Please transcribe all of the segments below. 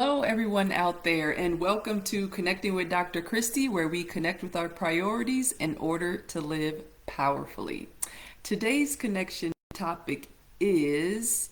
Hello, everyone out there, and welcome to Connecting with Dr. Kristie, where we connect with our priorities in order to live powerfully. Today's connection topic is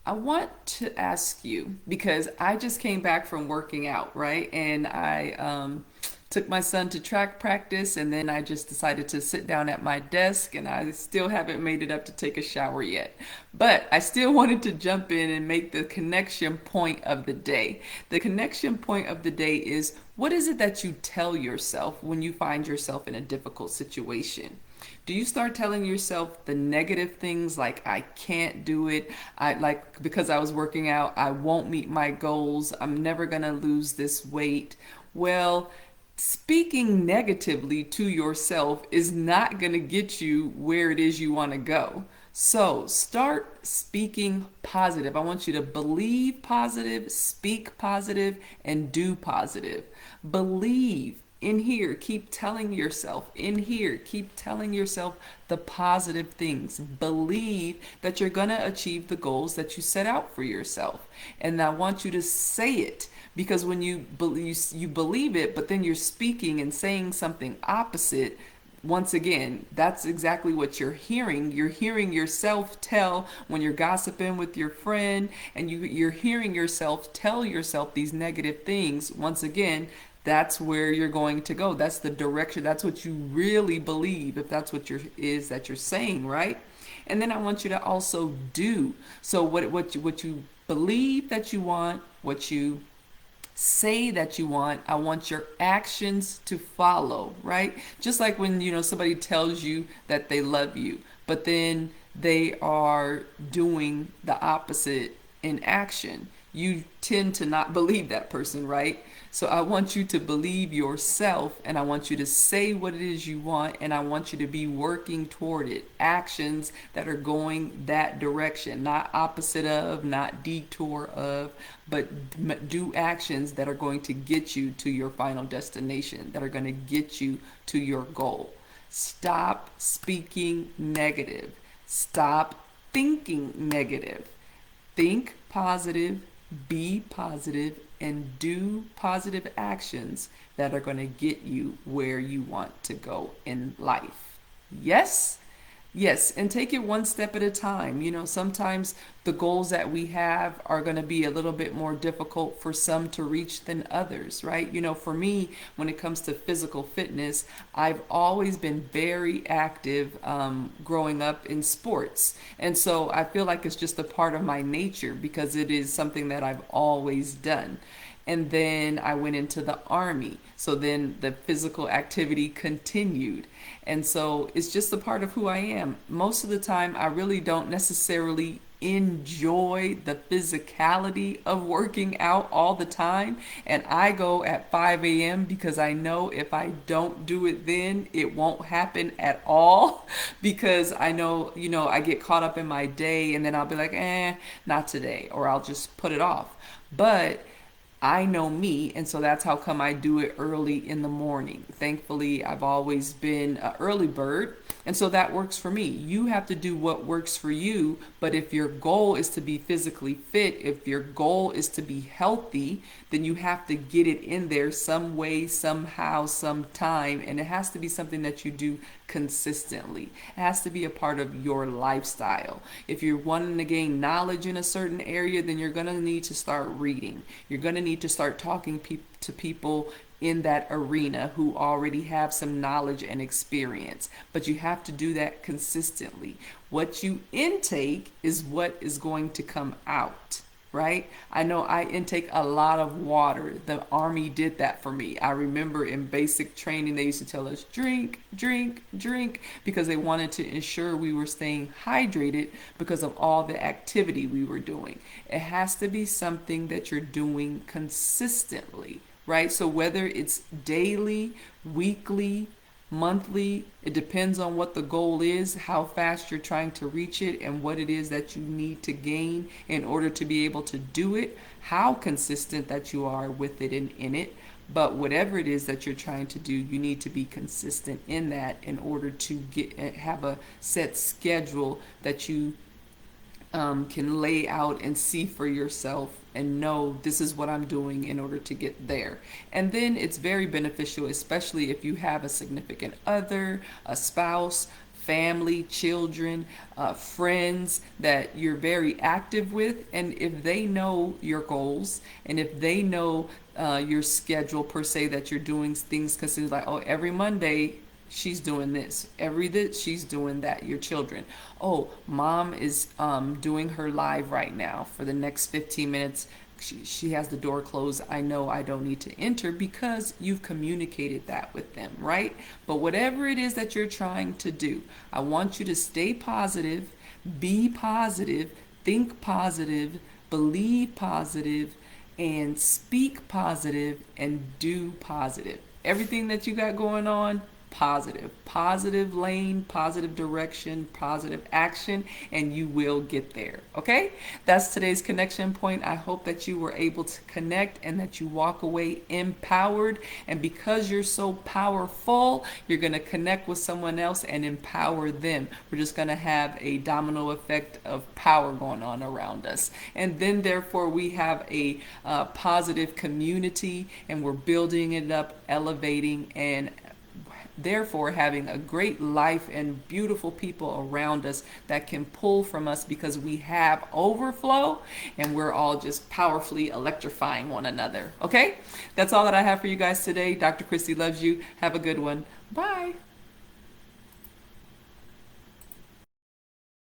I want to ask you because I just came back from working out, right? And I took my son to track practice, and then I just decided to sit down at my desk, and I still haven't made it up to take a shower yet. But I still wanted to jump in and make the connection point of the day. The connection point of the day is, what is it that you tell yourself when you find yourself in a difficult situation? Do you start telling yourself the negative things like I can't do it, I like because I was working out, I won't meet my goals, I'm never going to lose this weight? Well, speaking negatively to yourself is not going to get you where it is you want to go. So start speaking positive. I want you to believe positive, speak positive, and do positive. Believe in here, keep telling yourself, in here, keep telling yourself the positive things. Believe that you're going to achieve the goals that you set out for yourself. And I want you to say it, because when you believe it, but then you're speaking and saying something opposite, once again, that's exactly what you're hearing. You're hearing yourself tell when you're gossiping with your friend, and you're hearing yourself tell yourself these negative things. Once again, that's where you're going to go. That's the direction. That's what you really believe, if that's what you're saying, right? And then I want you to also do. So what you believe that you want, what you say that you want, I want your actions to follow, right? Just like when somebody tells you that they love you, but then they are doing the opposite in action, you tend to not believe that person, right? So I want you to believe yourself, and I want you to say what it is you want, and I want you to be working toward it. Actions that are going that direction, not opposite of, not detour of, but do actions that are going to get you to your final destination, that are going to get you to your goal. Stop speaking negative. Stop thinking negative. Think positive, be positive, and do positive actions that are going to get you where you want to go in life. Yes? Yes, and take it one step at a time. Sometimes the goals that we have are going to be a little bit more difficult for some to reach than others, right? For me, when it comes to physical fitness, I've always been very active growing up in sports. And so I feel like it's just a part of my nature because it is something that I've always done. And then I went into the army. So then the physical activity continued. And so it's just a part of who I am. Most of the time, I really don't necessarily enjoy the physicality of working out all the time. And I go at 5 a.m. because I know if I don't do it then, it won't happen at all. Because I know, I get caught up in my day, and then I'll be like, not today, or I'll just put it off. But I know me, and so that's how come I do it early in the morning. Thankfully, I've always been an early bird, and so that works for me. You have to do what works for you, but if your goal is to be physically fit, if your goal is to be healthy, then you have to get it in there some way, somehow, sometime, and it has to be something that you do consistently. It has to be a part of your lifestyle. If you're wanting to gain knowledge in a certain area, then you're going to need to start reading. You're going to need to start talking to people in that arena who already have some knowledge and experience. But you have to do that consistently. What you intake is what is going to come out, right? I know I intake a lot of water. The Army did that for me. I remember in basic training, they used to tell us drink, drink, drink, because they wanted to ensure we were staying hydrated because of all the activity we were doing. It has to be something that you're doing consistently, right? So whether it's daily, weekly, monthly, it depends on what the goal is, how fast you're trying to reach it, and what it is that you need to gain in order to be able to do it, how consistent that you are with it and in it. But whatever it is that you're trying to do, you need to be consistent in that in order to have a set schedule that you can lay out and see for yourself and know this is what I'm doing in order to get there. And then it's very beneficial, especially if you have a significant other, a spouse, family, children, friends that you're very active with. And if they know your goals and if they know your schedule per se, that you're doing things, because it's like, oh, every Monday she's doing this, every this she's doing that. Your children, oh, mom is doing her live right now for the next 15 minutes. She has the door closed. I know I don't need to enter, because you've communicated that with them, right? But whatever it is that you're trying to do, I want you to stay positive, be positive, think positive, believe positive, and speak positive, and do positive. Everything that you got going on, positive. Positive lane, positive direction, positive action, and you will get there. Okay? That's today's connection point. I hope that you were able to connect and that you walk away empowered. And because you're so powerful, you're going to connect with someone else and empower them. We're just going to have a domino effect of power going on around us. And then, therefore, we have a positive community, and we're building it up, elevating, and therefore having a great life and beautiful people around us that can pull from us, because we have overflow and we're all just powerfully electrifying one another. Okay? That's all that I have for you guys today. Dr. Kristie loves you. Have a good one. Bye.